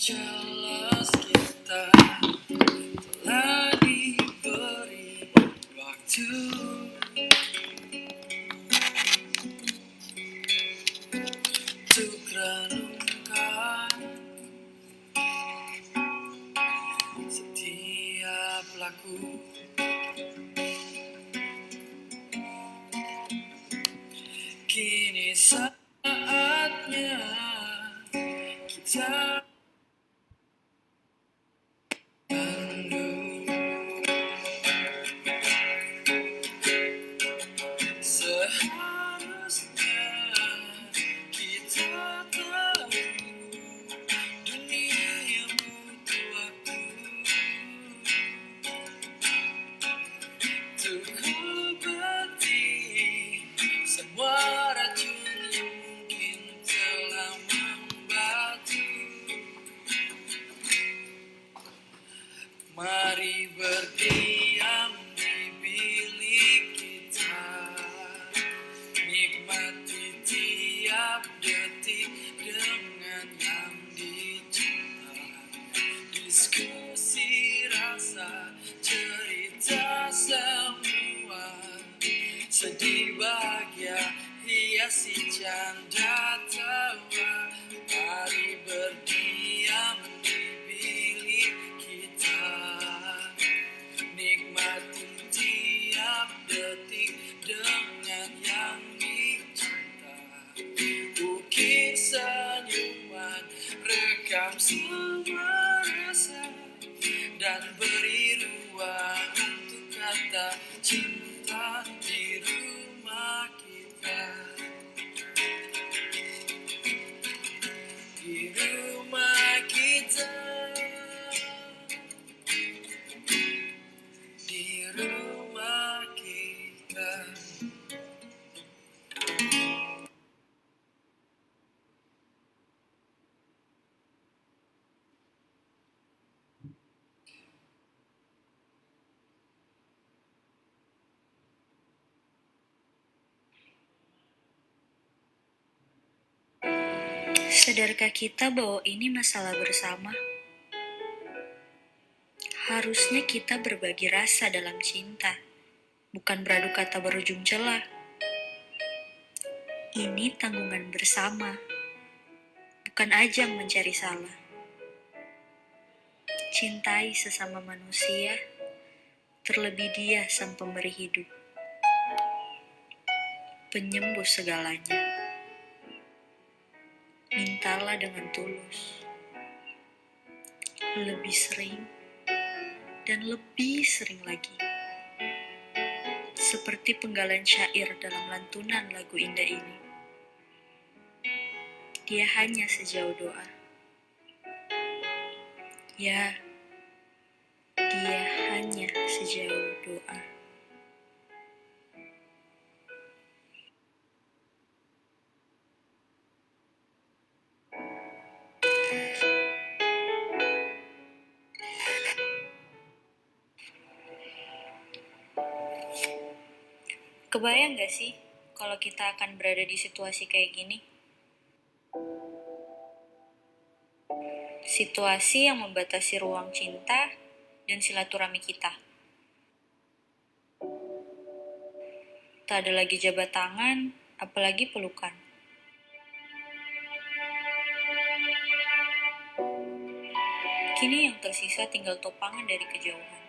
jelas kita telah diberi waktu untuk renungkan setiap laku. Kini saatnya kita seharusnya kita tahu dunia butuh waktu untuk obati semua racun yang mungkin telah membatu. Mari berdiam di bilik kita, nikmati tiap detik dengan yang dicinta. Diskusi rasa, cerita semua, sedih bahagia, hiasi canda tawa. Mari berdiam di bilik kita, nikmati tiap detik dengan yang dicinta. Ukir senyuman, rekam semua rasa, dan beri ruang untuk kata cinta di rumah kita. Di rumah kita, di rumah kita. Sadarkah kita bahwa ini masalah bersama? Harusnya kita berbagi rasa dalam cinta, bukan beradu kata berujung celah. Ini tanggungan bersama, bukan ajang mencari salah. Cintai sesama manusia, terlebih Dia sang pemberi hidup, penyembuh segalanya. Mintalah dengan tulus, lebih sering dan lebih sering lagi. Seperti penggalan syair dalam lantunan lagu indah ini. Dia hanya sejauh doa. Ya, dia hanya sejauh doa. Kebayang gak sih kalau kita akan berada di situasi kayak gini? Situasi yang membatasi ruang cinta dan silaturahmi kita. Tak ada lagi jabat tangan, apalagi pelukan. Kini yang tersisa tinggal topangan dari kejauhan.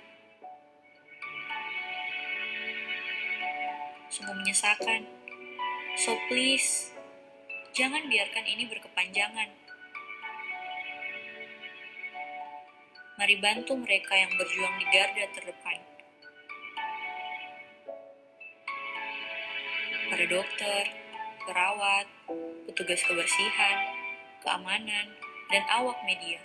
Sungguh menyesakan. So please, jangan biarkan ini berkepanjangan. Mari bantu mereka yang berjuang di garda terdepan. Para dokter, perawat, petugas kebersihan, keamanan, dan awak media.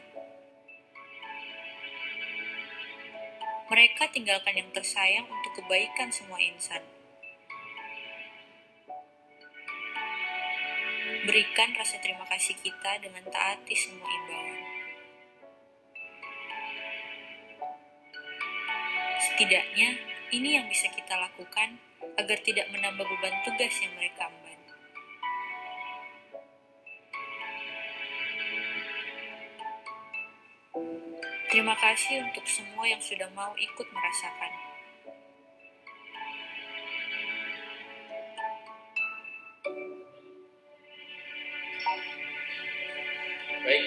Mereka tinggalkan yang tersayang untuk kebaikan semua insan. Berikan rasa terima kasih kita dengan taati semua imbauan. Setidaknya, ini yang bisa kita lakukan agar tidak menambah beban tugas yang mereka emban. Terima kasih untuk semua yang sudah mau ikut merasakan. Baik,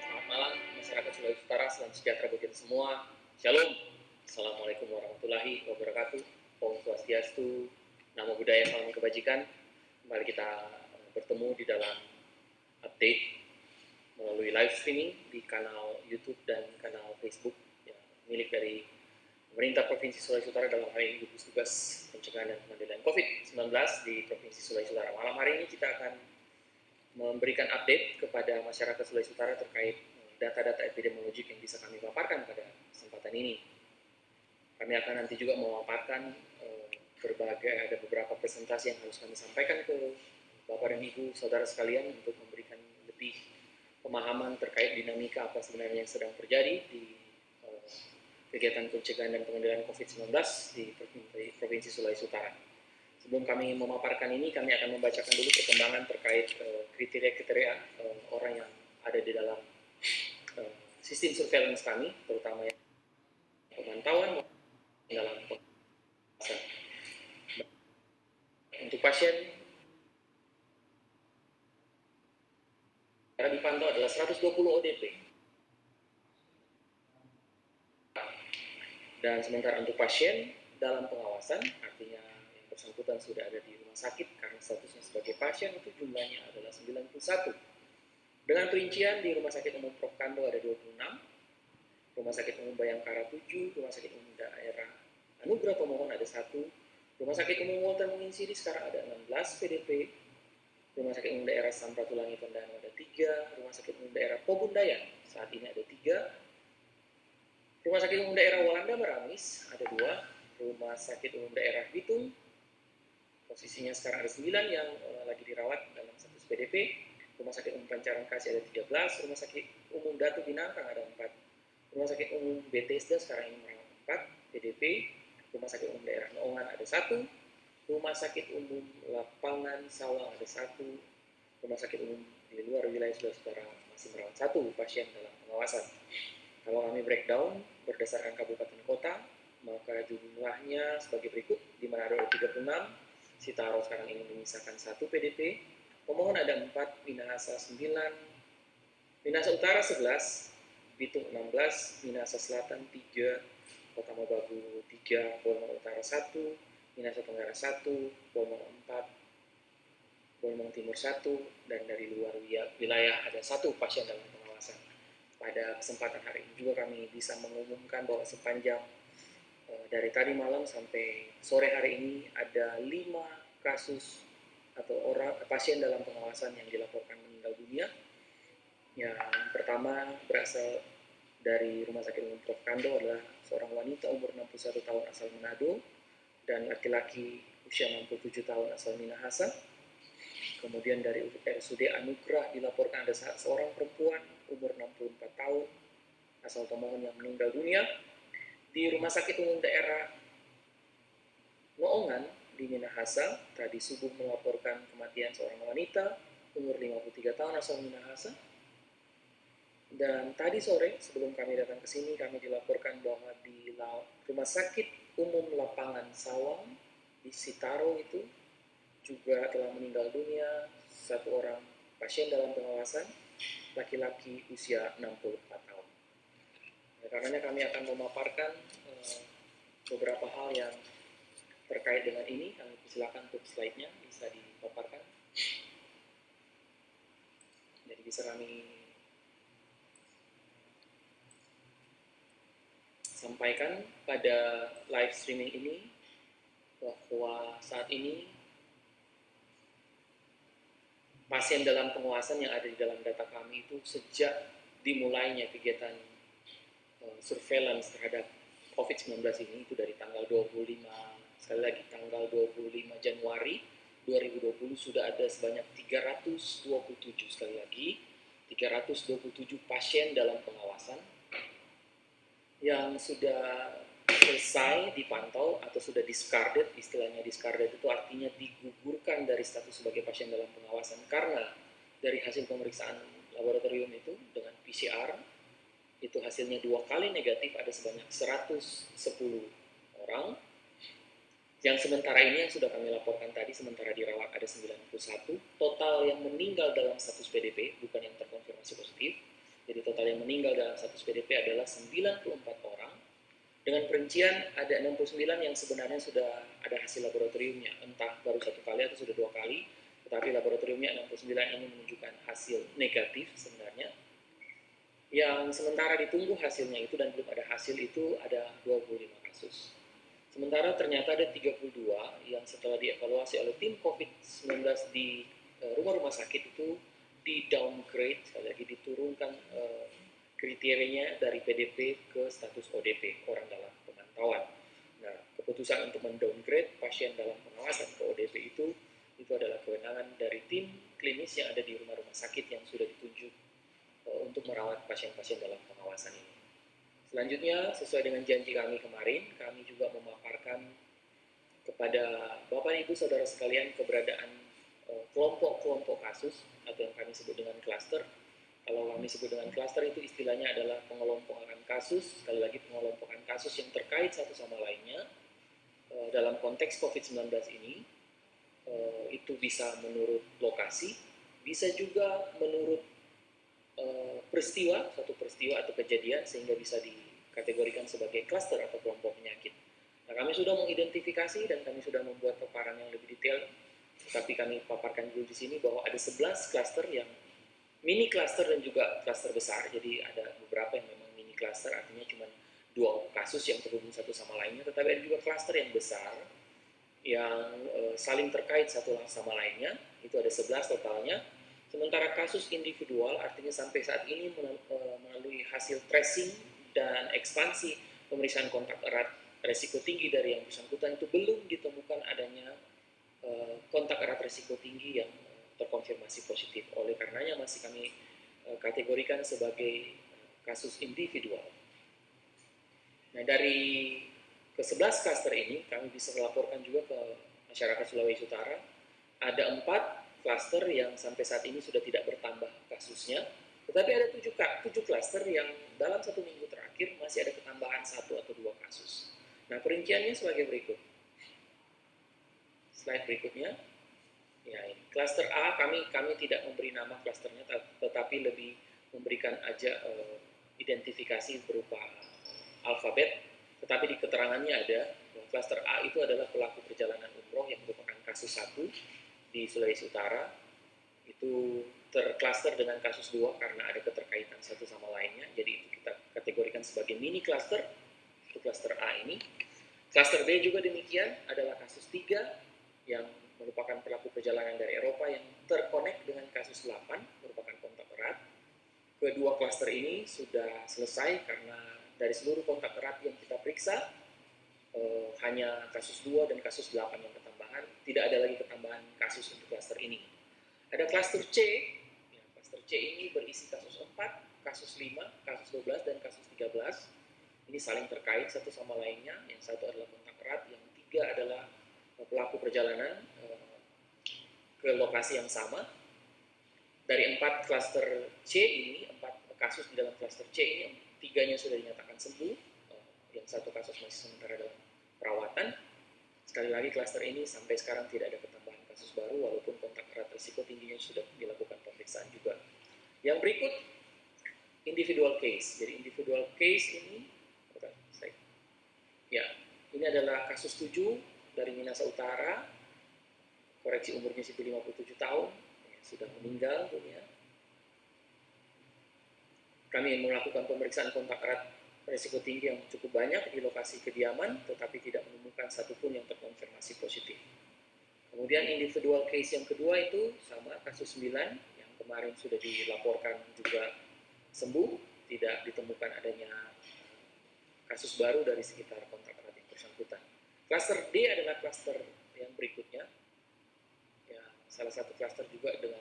selamat malam masyarakat Sulawesi Utara, salam sejahtera buat kita semua. Shalom, Assalamualaikum warahmatullahi wabarakatuh. Om Swastiastu, Namo Buddhaya, salam kebajikan. Kembali kita bertemu di dalam update melalui live streaming di kanal YouTube dan kanal Facebook ya, milik dari pemerintah Provinsi Sulawesi Utara dalam hal ini gugus tugas pencegahan dan pengendalian COVID-19 di Provinsi Sulawesi Utara. Malam hari ini kita akan memberikan update kepada masyarakat Sulawesi Utara terkait data-data epidemiologik yang bisa kami paparkan pada kesempatan ini. Kami akan nanti juga memaparkan ada beberapa presentasi yang harus kami sampaikan ke Bapak dan Ibu, saudara sekalian untuk memberikan lebih pemahaman terkait dinamika apa sebenarnya yang sedang terjadi di kegiatan pencegahan dan pengendalian COVID-19 di Provinsi Sulawesi Utara. Sebelum kami memaparkan ini, kami akan membacakan dulu perkembangan terkait kriteria-kriteria orang yang ada di dalam sistem surveillance kami, terutama yang pemantauan dalam pengawasan. Untuk pasien yang dipantau adalah 120 ODP. Dan sementara untuk pasien dalam pengawasan, artinya yang bersangkutan sudah ada di rumah sakit karena statusnya sebagai pasien, itu jumlahnya adalah 91. Dengan perincian di Rumah Sakit Umum Prof. Kando ada 26, Rumah Sakit Umum Bayangkara 7, Rumah Sakit Umum Daerah Anugerah Pemohon ada 1, Rumah Sakit Umum Walter Menginsiri sekarang ada 16 PDP, Rumah Sakit Umum Daerah Samratulangi Tondano ada 3, Rumah Sakit Umum Daerah Pobundayan saat ini ada 3, Rumah Sakit Umum Daerah Walanda Meramis ada 2, Rumah Sakit Umum Daerah Bitung posisinya sekarang ada 9 yang lagi dirawat dalam status PDP, Rumah Sakit Umum Pancaran Kasih ada 13, Rumah Sakit Umum Datu Binangkang ada 4, Rumah Sakit Umum BTSD sekarang ini merawat 4 PDP, Rumah Sakit Umum Daerah Noongan ada 1, Rumah Sakit Umum Lapangan Sawang ada 1, Rumah Sakit Umum di luar wilayah Sulawesi Utara masih merawat 1 pasien dalam pengawasan. Kalau kami breakdown berdasarkan kabupaten kota, maka jumlahnya sebagai berikut: di Manado ada 36, Sitaro sekarang ini menyisakan 1 PDP, Pemohon ada 4, Minahasa 9, Minahasa Utara 11, Bitung 16, Minahasa Selatan 3, Kota Mobagu 3, Bolmong Utara 1, Minahasa Tenggara 1, Bolmong 4, Bolmong Timur 1, dan dari luar wilayah ada 1 pasien dalam pengawasan. Pada kesempatan hari ini juga kami bisa mengumumkan bahwa sepanjang dari tadi malam sampai sore hari ini ada 5 kasus atau pasien dalam pengawasan yang dilaporkan meninggal dunia. Yang pertama berasal dari Rumah Sakit Umum Prof. Kando adalah seorang wanita umur 61 tahun asal Manado dan laki-laki usia 67 tahun asal Minahasa. Kemudian dari RSUD Anugerah dilaporkan ada seorang perempuan umur 64 tahun asal Tomohon yang meninggal dunia. Di Rumah Sakit Umum Daerah Noongan di Minahasa tadi subuh melaporkan kematian seorang wanita umur 53 tahun asal Minahasa. Dan tadi sore sebelum kami datang ke sini kami dilaporkan bahwa di Rumah Sakit Umum Lapangan Sawang di Sitaro itu juga telah meninggal dunia 1 orang pasien dalam pengawasan, laki-laki usia 64 tahun. Karenanya kami akan memaparkan beberapa hal yang terkait dengan ini. Kami silakan untuk slide-nya bisa dipaparkan. Jadi bisa kami sampaikan pada live streaming ini bahwa saat ini pasien dalam pengawasan yang ada di dalam data kami itu sejak dimulainya kegiatan surveillance terhadap COVID-19 ini itu dari tanggal 25, sekali lagi tanggal 25 Januari 2020 sudah ada sebanyak 327, sekali lagi 327 pasien dalam pengawasan yang sudah selesai dipantau atau sudah discarded. Istilahnya discarded itu artinya digugurkan dari status sebagai pasien dalam pengawasan karena dari hasil pemeriksaan laboratorium itu dengan PCR itu hasilnya 2 kali negatif, ada sebanyak 110 orang. Yang sementara ini yang sudah kami laporkan tadi, sementara dirawat ada 91. Total yang meninggal dalam status PDP, bukan yang terkonfirmasi positif. Jadi total yang meninggal dalam status PDP adalah 94 orang. Dengan perincian ada 69 yang sebenarnya sudah ada hasil laboratoriumnya, entah baru 1 kali atau sudah 2 kali, tetapi laboratoriumnya 69 ini menunjukkan hasil negatif sebenarnya. Yang sementara ditunggu hasilnya itu dan belum ada hasil itu ada 25 kasus. Sementara ternyata ada 32 yang setelah dievaluasi oleh tim COVID-19 di rumah-rumah sakit itu di downgrade, sekali lagi diturunkan kriterianya dari PDP ke status ODP, orang dalam pemantauan. Nah, keputusan untuk mendowngrade pasien dalam pengawasan ke ODP itu adalah kewenangan dari tim klinis yang ada di rumah-rumah sakit yang sudah ditunjuk untuk merawat pasien-pasien dalam pengawasan ini. Selanjutnya, sesuai dengan janji kami kemarin, kami juga memaparkan kepada Bapak Ibu Saudara sekalian keberadaan kelompok-kelompok kasus atau yang kami sebut dengan klaster. Kalau kami sebut dengan klaster itu istilahnya adalah pengelompokan kasus, sekali lagi pengelompokan kasus yang terkait satu sama lainnya. Dalam konteks COVID-19 ini, itu bisa menurut lokasi, bisa juga menurut peristiwa, suatu peristiwa atau kejadian sehingga bisa dikategorikan sebagai klaster atau kelompok penyakit. Nah, kami sudah mengidentifikasi dan kami sudah membuat paparan yang lebih detail, tetapi kami paparkan dulu di sini bahwa ada 11 klaster yang mini klaster dan juga klaster besar. Jadi ada beberapa yang memang mini klaster, artinya cuma 2 kasus yang terhubung satu sama lainnya, tetapi ada juga klaster yang besar yang saling terkait satu sama lainnya, itu ada 11 totalnya. Sementara kasus individual artinya sampai saat ini melalui hasil tracing dan ekspansi pemeriksaan kontak erat resiko tinggi dari yang bersangkutan itu belum ditemukan adanya kontak erat resiko tinggi yang terkonfirmasi positif. Oleh karenanya masih kami kategorikan sebagai kasus individual. Nah, dari ke-11 klaster ini kami bisa melaporkan juga ke masyarakat Sulawesi Utara ada 4 klaster yang sampai saat ini sudah tidak bertambah kasusnya, tetapi ada 7 klaster yang dalam 1 minggu terakhir masih ada ketambahan 1 atau 2 kasus. Nah, perinciannya sebagai berikut. Slide berikutnya. Ya, ini. Klaster A kami tidak memberi nama klasternya, tetapi lebih memberikan aja identifikasi berupa alfabet, tetapi di keterangannya ada bahwa klaster A itu adalah pelaku perjalanan umroh yang merupakan kasus 1 di Sulawesi Utara, itu terklaster dengan kasus 2 karena ada keterkaitan satu sama lainnya, jadi itu kita kategorikan sebagai mini klaster, itu klaster A ini. Klaster B juga demikian, adalah kasus 3 yang merupakan pelaku perjalanan dari Eropa yang terkonek dengan kasus 8, merupakan kontak erat. Kedua klaster ini sudah selesai karena dari seluruh kontak erat yang kita periksa, hanya kasus 2 dan kasus 8 yang ketambahan, tidak ada lagi ketambahan kasus untuk klaster ini. Ada klaster C, ya, klaster C ini berisi kasus 4, kasus 5, kasus 12, dan kasus 13. Ini saling terkait satu sama lainnya, yang satu adalah kontak erat, yang 3 adalah pelaku perjalanan ke lokasi yang sama. Dari 4 klaster C ini, 4 kasus di dalam klaster C ini, 3-nya sudah dinyatakan sembuh, yang 1 kasus masih sementara dalam perawatan. Sekali lagi klaster ini sampai sekarang tidak ada ketambahan kasus baru walaupun kontak erat risiko tingginya sudah dilakukan pemeriksaan juga. Yang berikut individual case. Jadi individual case ini ya, ini adalah kasus 7 dari Minahasa Utara. Koreksi umurnya situ 57 tahun, ya, sudah meninggal dunia. Kami melakukan pemeriksaan kontak erat risiko tinggi yang cukup banyak di lokasi kediaman, tetapi tidak menemukan satupun yang terkonfirmasi positif. Kemudian individual case yang kedua itu sama, kasus 9 yang kemarin sudah dilaporkan juga sembuh, tidak ditemukan adanya kasus baru dari sekitar kontak erat yang bersangkutan. Klaster D adalah klaster yang berikutnya, ya, salah satu klaster juga dengan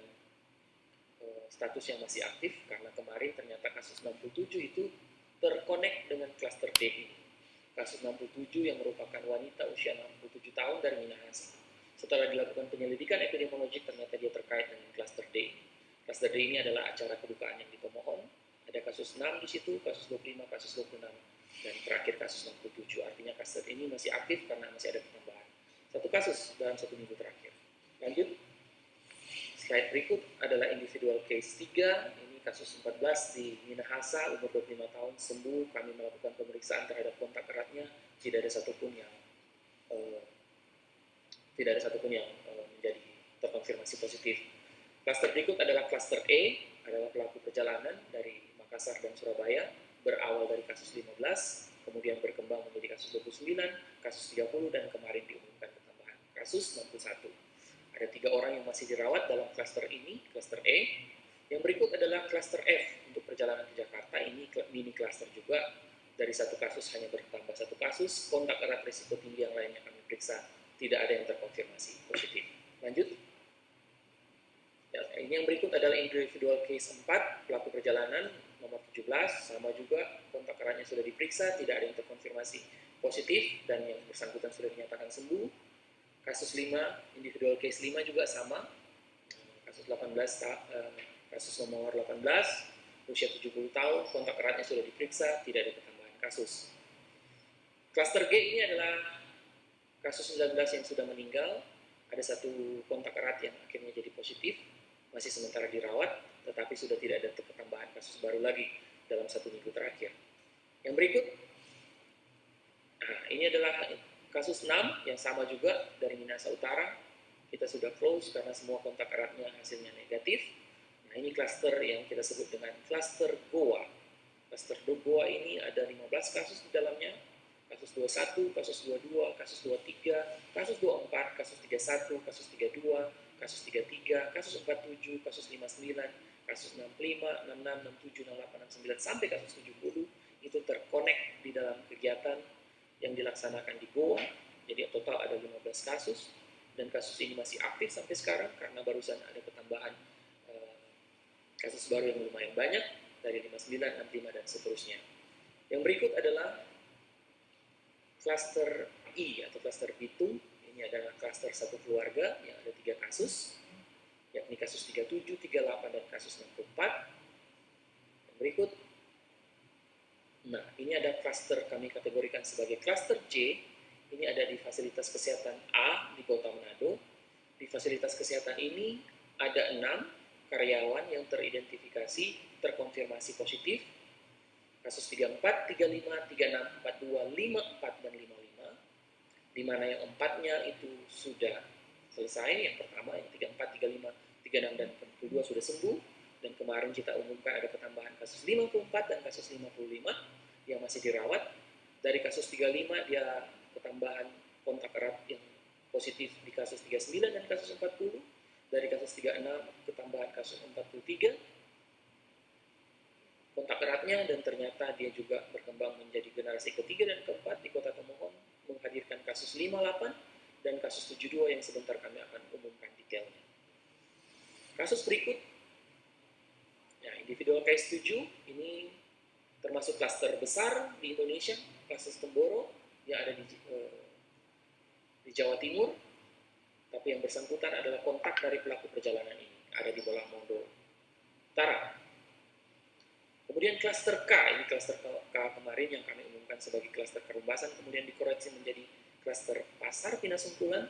status yang masih aktif karena kemarin ternyata kasus 67 itu terkonek dengan klaster D ini. Kasus 67 yang merupakan wanita usia 67 tahun dari Minahasa. Setelah dilakukan penyelidikan epidemiologik ternyata dia terkait dengan klaster D ini. Klaster D ini adalah acara kedukaan yang di pemohon Ada kasus 6 di situ, kasus 25, kasus 26, dan terakhir kasus 67. Artinya cluster ini masih aktif karena masih ada pertambahan. Satu kasus dalam 1 minggu terakhir. Lanjut. Slide berikut adalah individual case 3. Ini kasus 14 di Minahasa, umur 25 tahun, sembuh. Kami melakukan pemeriksaan terhadap kontak eratnya. Tidak ada satupun yang menjadi terkonfirmasi positif. Klaster berikut adalah klaster E, adalah pelaku perjalanan dari Makassar dan Surabaya, berawal dari kasus 15, kemudian berkembang menjadi kasus 29, kasus 30, dan kemarin diumumkan ketambahan kasus 61. Ada 3 orang yang masih dirawat dalam klaster ini, klaster E. Yang berikut adalah klaster F untuk perjalanan ke Jakarta. Ini mini klaster juga, dari 1 kasus hanya bertambah 1 kasus. Kontak erat risiko tinggi yang lainnya kami periksa, tidak ada yang terkonfirmasi positif. Lanjut. Ya, ini yang berikut adalah individual case 4, pelaku perjalanan nomor 17, sama juga kontak eratnya sudah diperiksa, tidak ada yang terkonfirmasi positif, dan yang bersangkutan sudah dinyatakan sembuh. Kasus 5, individual case 5 juga sama, kasus 18, kasus nomor 18, usia 70 tahun, kontak eratnya sudah diperiksa, tidak ada ketambahan kasus. Klaster G ini adalah kasus 19 yang sudah meninggal, ada 1 kontak erat yang akhirnya jadi positif, masih sementara dirawat, tetapi sudah tidak ada ketambahan kasus baru lagi dalam 1 minggu terakhir. Yang berikut, ini adalah kasus 6 yang sama juga dari Minahasa Utara. Kita sudah close karena semua kontak eratnya hasilnya negatif. Nah, ini klaster yang kita sebut dengan klaster Goa. Klaster Goa ini ada 15 kasus di dalamnya. Kasus 21, kasus 22, kasus 23, kasus 24, kasus 31, kasus 32, kasus 33, kasus 47, kasus 59, kasus 65, 66, 67, 68, 69, sampai kasus 70 itu terkonek di dalam kegiatan yang dilaksanakan di Goa. Jadi total ada 15 kasus, dan kasus ini masih aktif sampai sekarang karena barusan ada ketambahan kasus baru yang lumayan banyak dari 59, 65, dan seterusnya. Yang berikut adalah klaster I atau klaster Bitung. Ini adalah klaster satu keluarga yang ada 3 kasus, yakni kasus 37, 38, dan kasus 64. Yang berikut, nah ini ada klaster kami kategorikan sebagai klaster J. Ini ada di fasilitas kesehatan A di Kota Manado. Di fasilitas kesehatan ini ada 6 karyawan yang teridentifikasi terkonfirmasi positif. Kasus 34, 35, 36, 42, 54, dan 55, di mana yang 4-nya itu sudah selesai. Yang pertama, yang 34, 35, 36, dan 42 sudah sembuh, dan kemarin kita umumkan ada ketambahan kasus 54 dan kasus 55 yang masih dirawat. Dari kasus 35 dia ketambahan kontak erat yang positif di kasus 39 dan kasus 40. Dari kasus 36 ketambahan kasus 43 kontak eratnya, dan ternyata dia juga berkembang menjadi generasi ketiga dan keempat di Kota Tomohon, menghadirkan kasus 58 dan kasus 72 yang sebentar kami akan umumkan detailnya. Kasus berikut, ya, individual case 7, ini termasuk klaster besar di Indonesia, kasus Temboro yang ada di Jawa Timur, tapi yang bersangkutan adalah kontak dari pelaku perjalanan ini, ada di Bolang Mondo Utara. Kemudian klaster K, ini klaster K kemarin yang kami umumkan sebagai klaster Kerumbasan, kemudian dikoreksi menjadi klaster Pasar Pinasungkulan.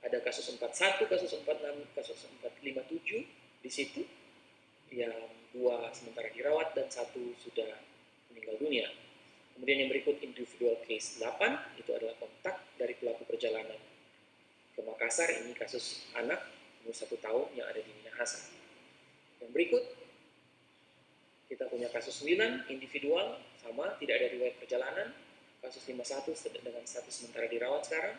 Ada kasus 41, kasus 46, kasus 457 di situ, yang 2 sementara dirawat dan 1 sudah meninggal dunia. Kemudian yang berikut individual case 8, itu adalah kontak dari pelaku perjalanan ke Makassar, ini kasus anak umur 1 tahun yang ada di Minahasa. Yang berikut, kita punya kasus 9, individual, sama, tidak ada riwayat perjalanan, kasus 51 dengan status sementara dirawat sekarang,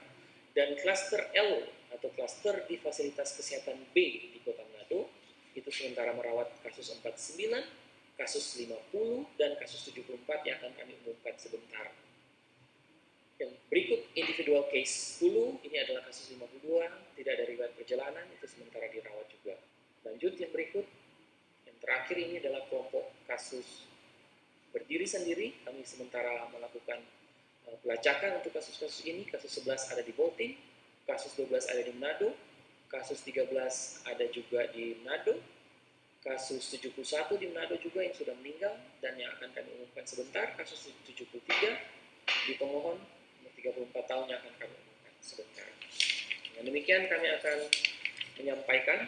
dan klaster L atau klaster di fasilitas kesehatan B di Kota Manado, itu sementara merawat kasus 49, kasus 50, dan kasus 74 yang akan kami umumkan sebentar. Yang berikut individual case 10, ini adalah kasus 52, tidak ada riwayat perjalanan, itu sementara dirawat juga. Lanjut yang berikut. Terakhir ini adalah kelompok kasus berdiri sendiri. Kami sementara melakukan pelacakan untuk kasus-kasus ini. Kasus 11 ada di Boting, kasus 12 ada di Manado, kasus 13 ada juga di Manado, kasus 71 di Manado juga yang sudah meninggal dan yang akan kami umumkan sebentar. Kasus 73 di pemohon umur 34 tahun yang akan kami umumkan sebentar. Dengan demikian kami akan menyampaikan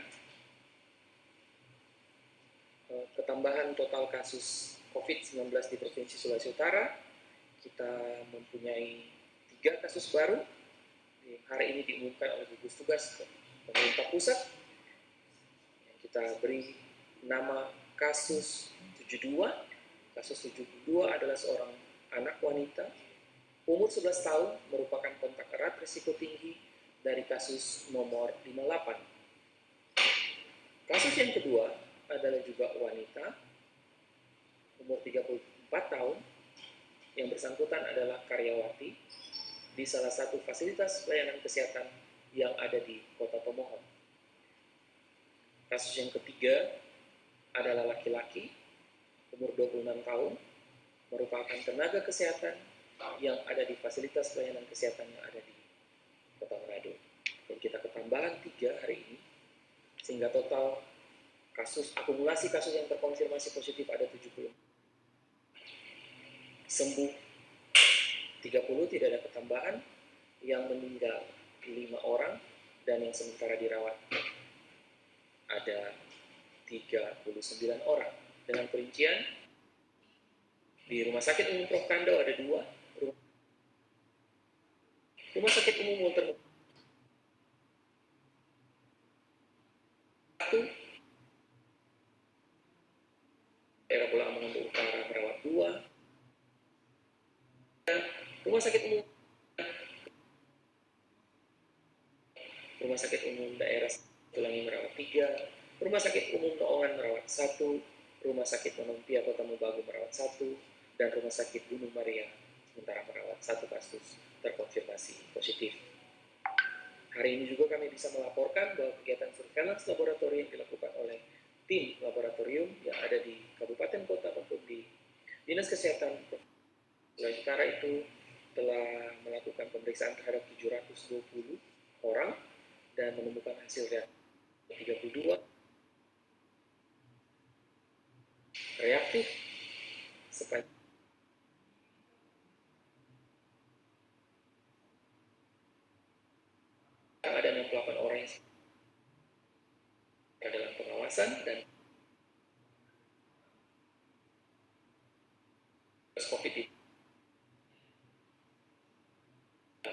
ketambahan total kasus COVID-19 di Provinsi Sulawesi Utara. Kita mempunyai 3 kasus baru. Hari ini diumumkan oleh gugus tugas pemerintah pusat. Kita beri nama kasus 72. Kasus 72 adalah seorang anak wanita umur 11 tahun merupakan kontak erat risiko tinggi dari kasus nomor 58. Kasus yang kedua adalah juga wanita umur 34 tahun yang bersangkutan adalah karyawati di salah satu fasilitas pelayanan kesehatan yang ada di kota pemohon. Kasus yang ketiga adalah laki-laki umur 26 tahun merupakan tenaga kesehatan yang ada di fasilitas pelayanan kesehatan yang ada di kota Manado. Dan kita ketambahan 3 hari ini sehingga total akumulasi kasus yang terkonfirmasi positif ada 70. Sembuh 30, tidak ada ketambahan. Yang meninggal 5 orang dan yang sementara dirawat ada 39 orang. Dengan perincian di Rumah Sakit Umum Prof. Kando ada 2, Rumah Sakit Umum Walter 1, daerah Pulau Amangan Utara merawat 2, Rumah Sakit Umum Daerah Tulangi merawat 3, Rumah Sakit Umum Noongan merawat 1, Rumah Sakit Manompia Kota Mobagu merawat 1, dan Rumah Sakit Gunung Maria sementara merawat 1 kasus terkonfirmasi positif. Hari ini juga kami bisa melaporkan bahwa kegiatan surveillance laboratorium dilakukan oleh tim laboratorium yang ada di kabupaten kota maupun di Dinas Kesehatan Sulawesi Utara itu telah melakukan pemeriksaan terhadap 720 orang dan menemukan hasil reaktif 32 reaktif sepanjang ada 68 orang yang dalam pengawasan dan COVID itu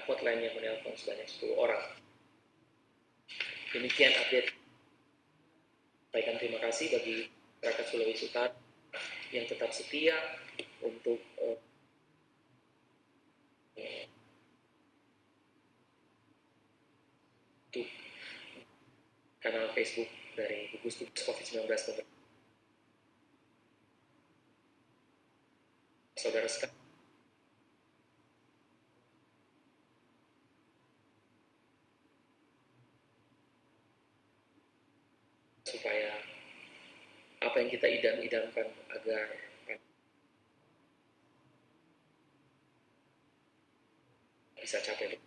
hotline yang menelpon sebanyak 10 orang. Demikian update. Sampaikan terima kasih bagi masyarakat Sulawesi Utara yang tetap setia untuk kanal Facebook dari gugus tugas COVID-19 saudara sekalian. Supaya apa yang kita idam-idamkan agar bisa capai.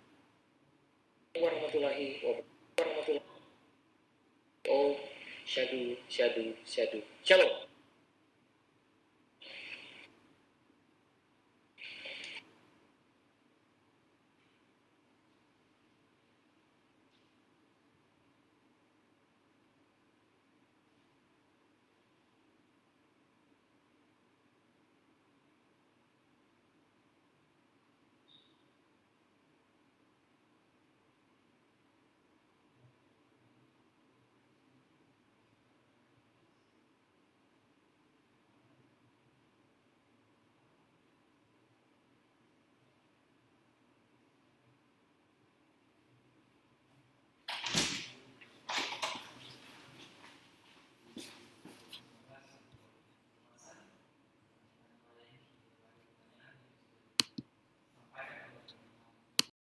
Warahmatullahi wabarakatuh. Oh, syadu. Shalom.